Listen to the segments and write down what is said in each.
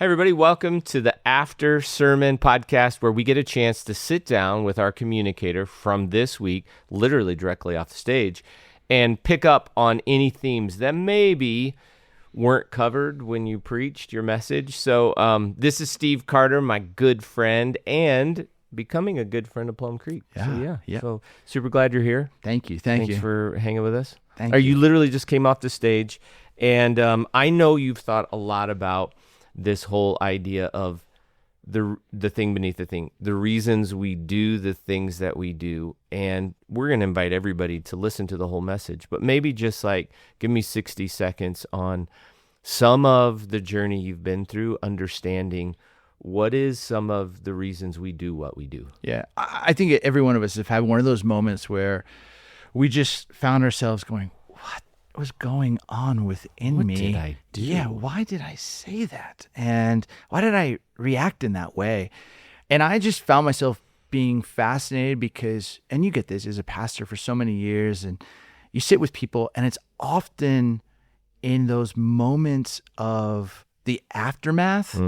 Hi, everybody. Welcome to the After Sermon podcast, where we get a chance to sit down with our communicator from this week, literally directly off the stage, and pick up on any themes that maybe weren't covered when you preached your message. So this is Steve Carter, my good friend, and becoming a good friend of Plum Creek. So super glad you're here. Thank you. Thanks for hanging with us. Thank you. You literally just came off the stage, and I know you've thought a lot about this whole idea of the thing beneath the thing, the reasons we do the things that we do. And we're going to invite everybody to listen to the whole message, but maybe just like give me 60 seconds on some of the journey you've been through, understanding what is some of the reasons we do what we do. Yeah, I think every one of us have had one of those moments where we just found ourselves going, what was going on within me? What did I do? Yeah, why did I say that? And why did I react in that way? And I just found myself being fascinated because, and you get this as a pastor for so many years, and you sit with people, and it's often in those moments of the aftermath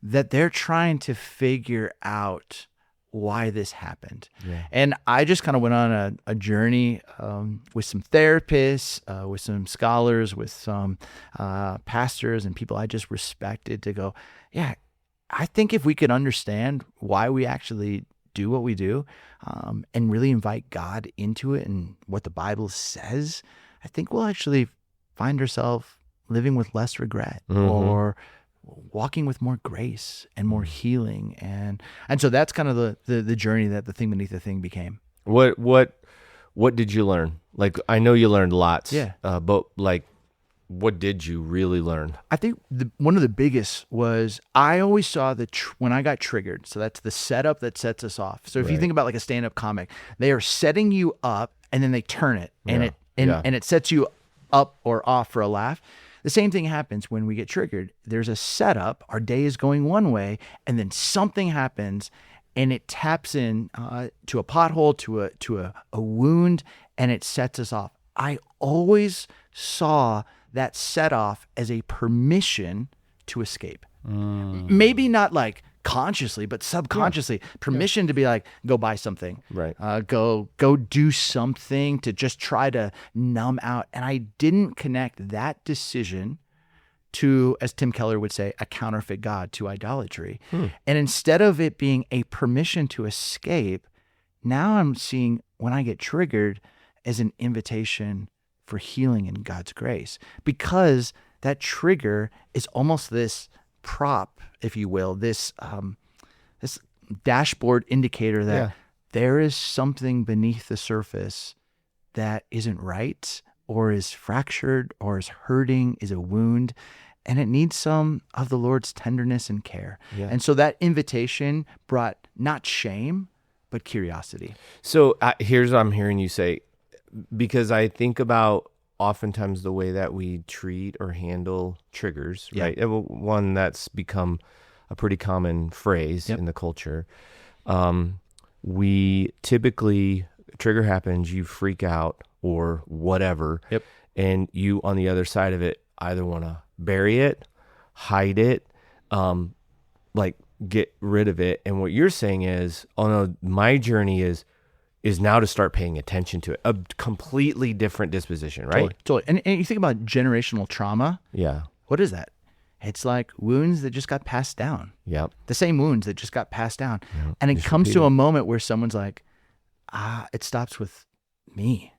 that they're trying to figure out why this happened. Yeah. And I just kind of went on a journey with some therapists, with some scholars, with some pastors and people I just respected to go, yeah, I think if we could understand why we actually do what we do and really invite God into it and what the Bible says, I think we'll actually find ourselves living with less regret or walking with more grace and more healing. And so that's kind of the journey that the thing beneath the thing became. What did you learn? Like, I know you learned lots. Yeah. But like, what did you really learn? I think one of the biggest was I always saw when I got triggered. So that's the setup that sets us off. So if you think about like a stand-up comic, they are setting you up and then they turn it and it sets you up or off for a laugh. The same thing happens when we get triggered. There's a setup, our day is going one way, and then something happens and it taps in to a pothole, to a wound, and it sets us off. I always saw that set off as a permission to escape. Maybe not like consciously, but subconsciously, permission to be like, go buy something, Right. Go do something to just try to numb out. And I didn't connect that decision to, as Tim Keller would say, a counterfeit God, to idolatry. And instead of it being a permission to escape, now I'm seeing when I get triggered as an invitation for healing in God's grace, because that trigger is almost this prop, if you will, this dashboard indicator that there is something beneath the surface that isn't right, or is fractured, or is hurting, is a wound, and it needs some of the Lord's tenderness and care. Yeah. And so that invitation brought not shame, but curiosity. So here's what I'm hearing you say, because I think about oftentimes the way that we treat or handle triggers, right? One that's become a pretty common phrase in the culture. We typically, trigger happens, you freak out or whatever, and you on the other side of it either want to bury it, hide it, like get rid of it. And what you're saying is, oh no, my journey is now to start paying attention to it. A completely different disposition, right? Totally. And you think about generational trauma. Yeah. What is that? It's like wounds that just got passed down. Yep. The same wounds that just got passed down. Yep. And it Just comes to repeat a moment where someone's like, it stops with me.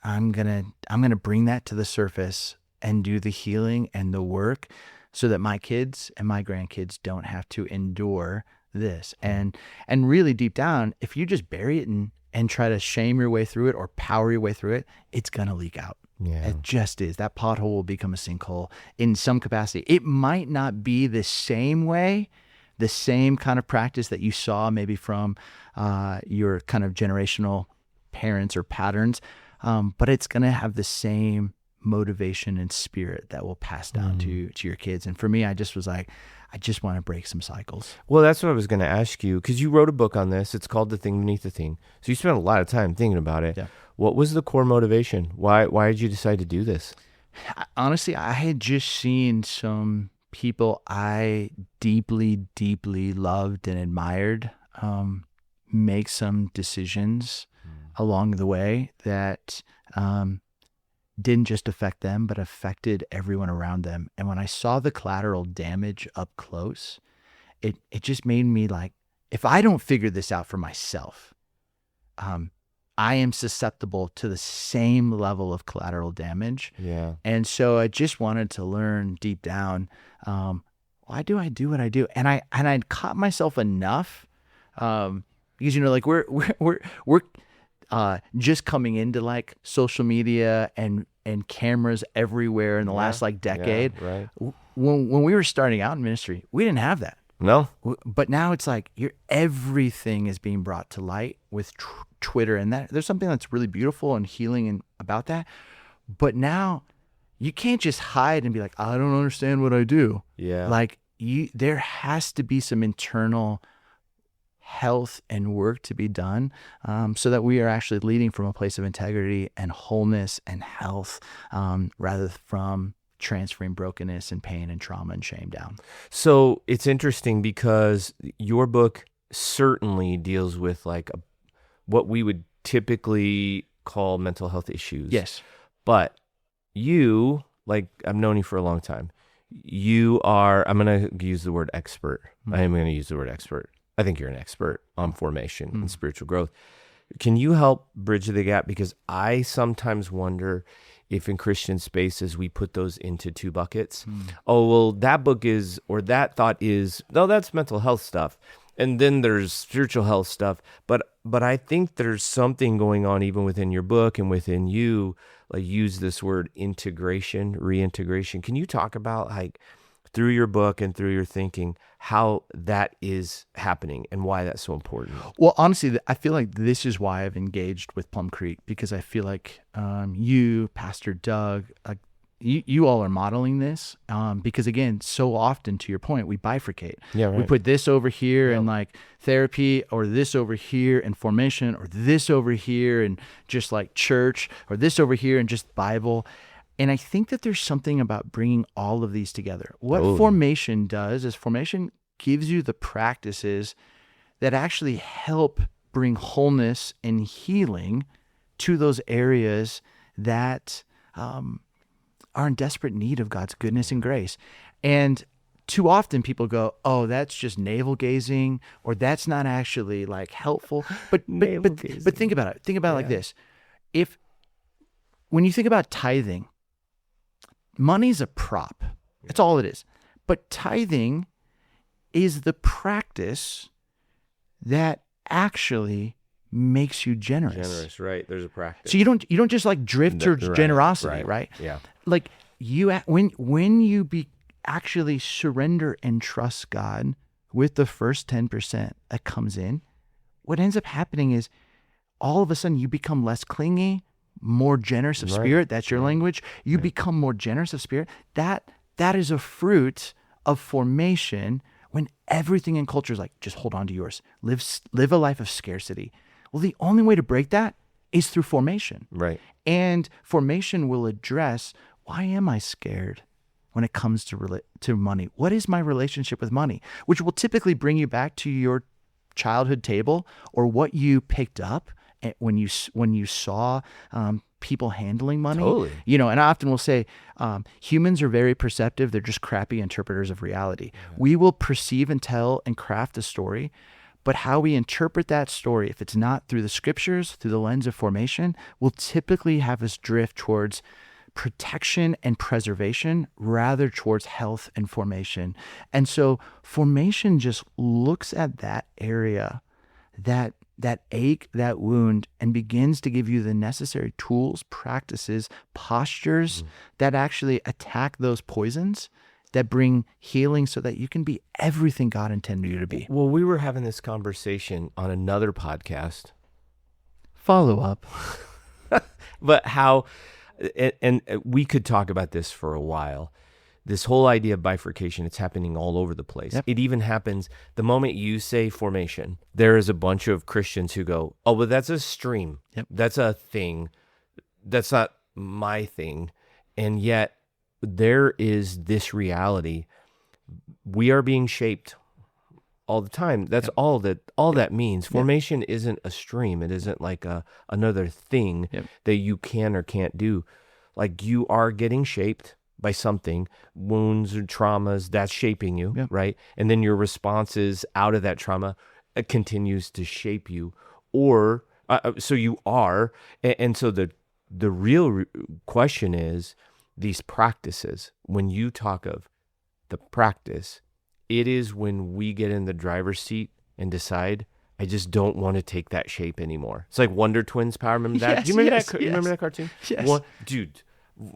I'm gonna bring that to the surface and do the healing and the work so that my kids and my grandkids don't have to endure this. And really deep down, if you just bury it and try to shame your way through it or power your way through it, it's going to leak out. Yeah. It just is. That pothole will become a sinkhole in some capacity. It might not be the same way, the same kind of practice that you saw maybe from your kind of generational parents or patterns, but it's going to have the same motivation and spirit that will pass down to your kids. And for me, I just was like, I just want to break some cycles. Well, that's what I was going to ask you, because you wrote a book on this. It's called The Thing Beneath the Thing. So you spent a lot of time thinking about it. Yeah. What was the core motivation? Why did you decide to do this? Honestly, I had just seen some people I deeply, deeply loved and admired make some decisions along the way that didn't just affect them, but affected everyone around them. And when I saw the collateral damage up close, it just made me like, if I don't figure this out for myself, I am susceptible to the same level of collateral damage. Yeah. And so I just wanted to learn deep down, why do I do what I do? And I'd caught myself enough, because, like we're just coming into like social media and cameras everywhere in the last like decade. Yeah, right. When we were starting out in ministry, we didn't have that. No. But now it's like everything is being brought to light with Twitter, and that there's something that's really beautiful and healing about that. But now you can't just hide and be like, I don't understand what I do. Yeah. Like there has to be some internal health and work to be done, so that we are actually leading from a place of integrity and wholeness and health, rather from transferring brokenness and pain and trauma and shame down. So it's interesting because your book certainly deals with like what we would typically call mental health issues. Yes. But you, like, I've known you for a long time. You are, I'm going to use the word expert. I am going to use the word expert. I think you're an expert on formation and spiritual growth. Can you help bridge the gap? Because I sometimes wonder if in Christian spaces we put those into two buckets. Oh, well, that book is, or that thought is, no, that's mental health stuff. And then there's spiritual health stuff. But I think there's something going on even within your book and within you, like use this word integration, reintegration. Can you talk about like through your book and through your thinking, how that is happening and why that's so important? Well, honestly, I feel like this is why I've engaged with Plum Creek, because I feel like you, Pastor Doug, you all are modeling this, because again, so often, to your point, we bifurcate. Yeah, right. We put this over here in like therapy, or this over here in formation, or this over here in just like church, or this over here in just Bible. And I think that there's something about bringing all of these together. What formation does is formation gives you the practices that actually help bring wholeness and healing to those areas that are in desperate need of God's goodness and grace. And too often people go, oh, that's just navel gazing, or that's not actually like helpful. But think about it. Think about it like this. When you think about tithing, money's a prop. That's all it is. But tithing is the practice that actually makes you generous. Generous, right? There's a practice. So you don't just like drift towards generosity, right? Yeah. Like when you actually surrender and trust God with the first 10% that comes in, what ends up happening is all of a sudden you become less clingy, more generous of spirit. That's your language. You become more generous of spirit. That is a fruit of formation, when everything in culture is like, just hold on to yours. Live a life of scarcity. Well, the only way to break that is through formation. Right. And formation will address, why am I scared when it comes to money? What is my relationship with money? Which will typically bring you back to your childhood table, or what you picked up when you saw people handling money. Totally. And I often will say, humans are very perceptive. They're just crappy interpreters of reality. Yeah. We will perceive and tell and craft a story, but how we interpret that story, if it's not through the scriptures, through the lens of formation, will typically have us drift towards protection and preservation rather towards health and formation. And so formation just looks at that area, that ache, that wound, and begins to give you the necessary tools, practices, postures that actually attack those poisons, that bring healing so that you can be everything God intended you to be. Well, we were having this conversation on another podcast. Follow up. But how, and we could talk about this for a while. This whole idea of bifurcation, it's happening all over the place. Yep. It even happens the moment you say formation. There is a bunch of Christians who go, oh, but that's a stream. Yep. That's a thing. That's not my thing. And yet there is this reality we are being shaped all the time. That's all that means. Formation isn't a stream. It isn't like another thing that you can or can't do. Like, you are getting shaped by something, wounds or traumas, that's shaping you, right? And then your responses out of that trauma continues to shape you, or so you are. And so the real question is these practices. When you talk of the practice, it is when we get in the driver's seat and decide, I just don't want to take that shape anymore. It's like Wonder Twins power. Remember that? Do you remember that? You remember that cartoon? Yes. Dude,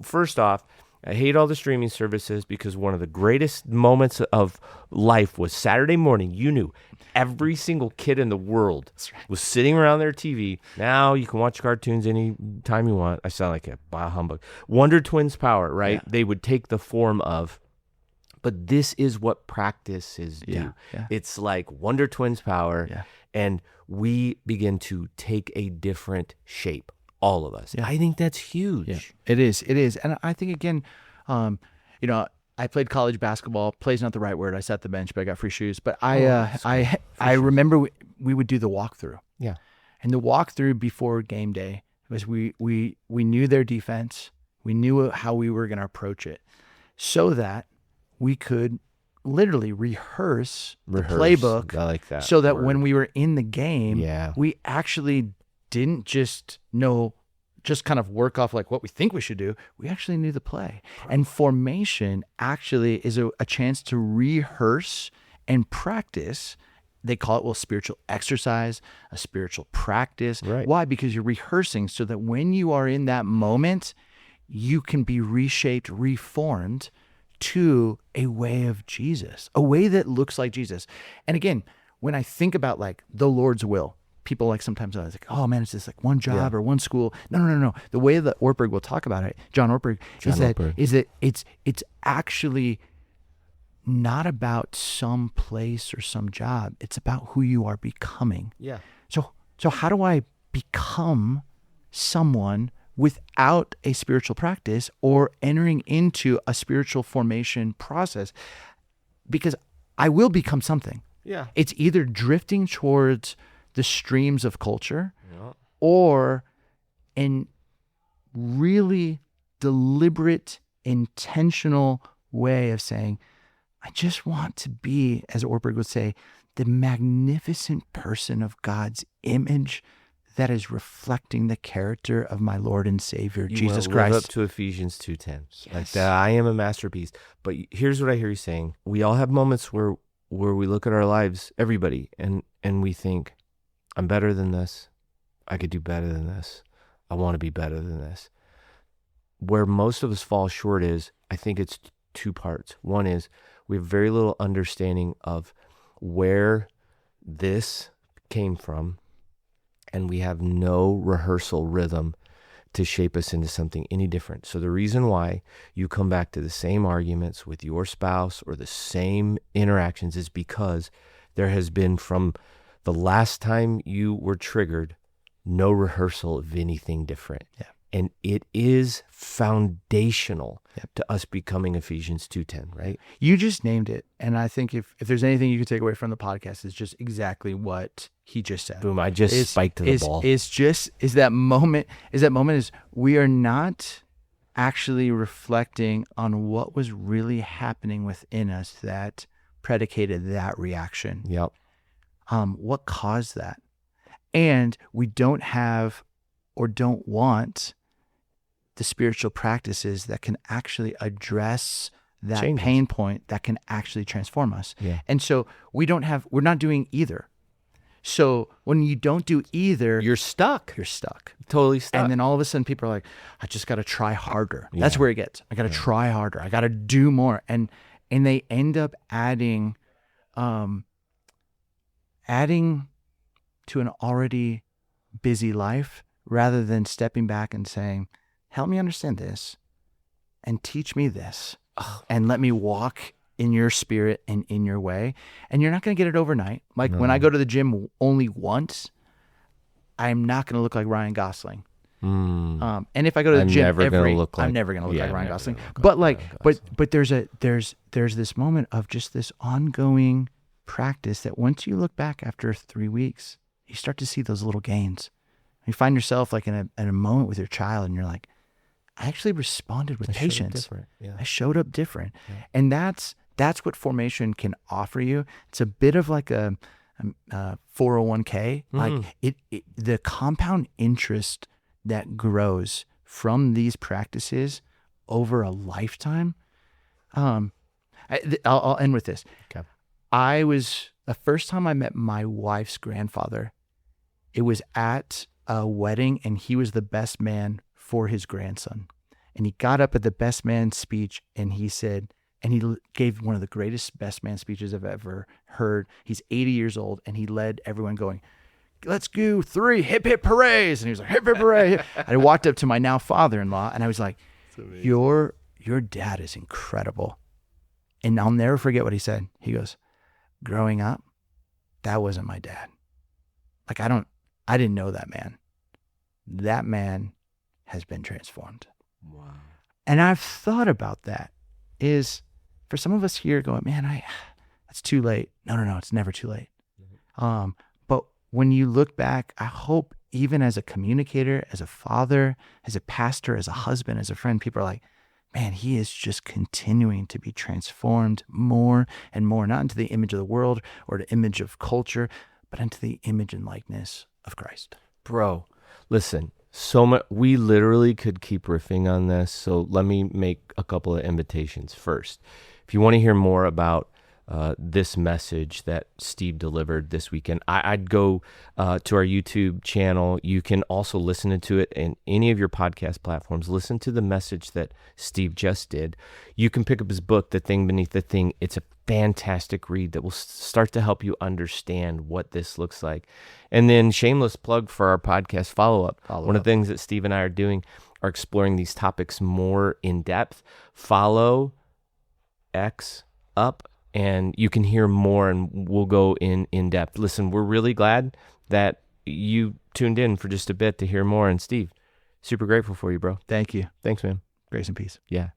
first off, I hate all the streaming services because one of the greatest moments of life was Saturday morning. You knew every single kid in the world was sitting around their TV. Now you can watch cartoons any time you want. I sound like a bah humbug. Wonder Twins power, right? Yeah. They would take the form of, but this is what practices do. Yeah. It's like Wonder Twins power, and we begin to take a different shape. All of us. Yeah. I think that's huge. Yeah. It is. And I think, again, I played college basketball. Play's not the right word. I sat the bench, but I got free shoes. But I remember we would do the walkthrough. Yeah. And the walkthrough before game day was we knew their defense. We knew how we were going to approach it so that we could literally rehearse the playbook. I like that. So that when we were in the game, we actually didn't just kind of work off like what we think we should do. We actually knew the play. And formation actually is a chance to rehearse and practice. They call it, spiritual exercise, a spiritual practice. Right. Why? Because you're rehearsing so that when you are in that moment, you can be reshaped, reformed to a way of Jesus, a way that looks like Jesus. And again, when I think about like the Lord's will, people like sometimes I was like, oh man, it's just like one job or one school. No. The way that Ortberg will talk about it, John Ortberg, is that it's actually not about some place or some job. It's about who you are becoming. Yeah. So how do I become someone without a spiritual practice or entering into a spiritual formation process? Because I will become something. Yeah. It's either drifting towards the streams of culture or in really deliberate, intentional way of saying, I just want to be, as Ortberg would say, the magnificent person of God's image that is reflecting the character of my Lord and Savior, Jesus Christ. Live up to Ephesians 2:10. Yes. Like that, I am a masterpiece. But here's what I hear you saying. We all have moments where we look at our lives, everybody, and we think, I'm better than this. I could do better than this. I want to be better than this. Where most of us fall short is, I think it's two parts. One is we have very little understanding of where this came from, and we have no rehearsal rhythm to shape us into something any different. So the reason why you come back to the same arguments with your spouse or the same interactions is because there has been, from the last time you were triggered, no rehearsal of anything different. Yeah. And it is foundational to us becoming Ephesians 2:10, right? You just named it. And I think if there's anything you can take away from the podcast, it's just exactly what he just said. Boom, I just spiked to the ball. Is that moment is we are not actually reflecting on what was really happening within us that predicated that reaction. Yep. What caused that? And we don't have or don't want the spiritual practices that can actually address that pain point, that can actually transform us. Yeah. And so we're not doing either. So when you don't do either, you're stuck. Totally stuck. And then all of a sudden people are like, I just got to try harder. Yeah. That's where it gets. I got to try harder. I got to do more. And they end up adding to an already busy life rather than stepping back and saying, help me understand this and teach me this and let me walk in your spirit and in your way. And you're not going to get it overnight. Like when I go to the gym only once, I'm not going to look like Ryan Gosling. And if I go to the I'm gym never gonna look like- I'm never going to look yeah, like I'm Ryan never Gosling. gonna look But like like, Ryan Gosling. but there's this moment of just this ongoing practice that once you look back after 3 weeks, you start to see those little gains. You find yourself like in a moment with your child, and you're like, I actually responded with patience. I showed up different, and that's what formation can offer you. It's a bit of like a 401k, like it the compound interest that grows from these practices over a lifetime. I'll end with this. Okay. The first time I met my wife's grandfather, it was at a wedding, and he was the best man for his grandson. And he got up at the best man speech, and he said, and he gave one of the greatest best man speeches I've ever heard. He's 80 years old, and he led everyone going, let's go 3, hip, hip, hoorays. And he was like, hip, hip, hooray. I walked up to my now father-in-law, and I was like, your dad is incredible. And I'll never forget what he said. He goes, growing up, that wasn't my dad. Like, I didn't know that man. That man has been transformed. Wow. And I've thought about that, is for some of us here going, man, it's too late. No, it's never too late. But when you look back, I hope even as a communicator, as a father, as a pastor, as a husband, as a friend, people are like, man, he is just continuing to be transformed more and more, not into the image of the world or the image of culture, but into the image and likeness of Christ. Bro, listen, so much, we literally could keep riffing on this. So let me make a couple of invitations. First, if you want to hear more about this message that Steve delivered this weekend, I'd go to our YouTube channel. You can also listen to it in any of your podcast platforms. Listen to the message that Steve just did. You can pick up his book, The Thing Beneath the Thing. It's a fantastic read that will start to help you understand what this looks like. And then shameless plug for our podcast follow-up. One of the things that Steve and I are doing are exploring these topics more in depth. Follow X up, and you can hear more, and we'll go in depth. Listen, we're really glad that you tuned in for just a bit to hear more. And Steve, super grateful for you, bro. Thank you. Thanks, man. Grace and peace. Yeah.